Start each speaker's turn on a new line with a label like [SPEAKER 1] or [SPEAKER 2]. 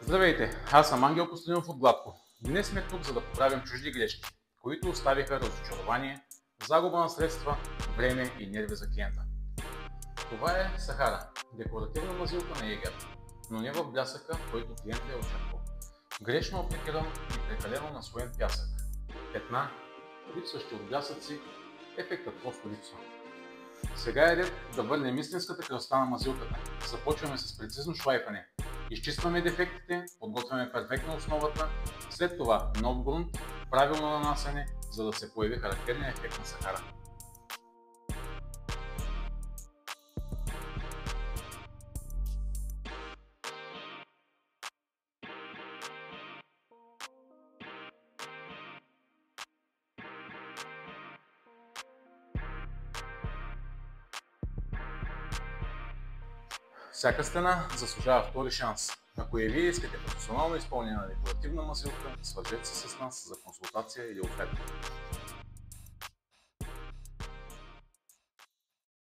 [SPEAKER 1] Здравейте, аз съм Ангел Костадинов от Гладко. Днес сме тук, за да поправим чужди грешки, които оставиха разочарование, загуба на средства, време и нерви за клиента. Това е Сахара, декоративна мазилка на Егер, но не в блясъка, който клиентът е очаквал. Грешно апликиран и прекалено наслоен пясък. Петна, липсващи от блясъци, ефектът просто липсва. Сега е ред да върнем истинската красота на мазилката. Започваме с прецизно шлайфане. Изчистваме дефектите, подготвяме перфектно основата, след това нов грунт, правилно нанасяне, за да се появи характерния ефект на Сахара. Всяка стена заслужава втори шанс. Ако и вие искате професионално изпълнение на декоративна мазилка, свържете се с нас за консултация или оферта.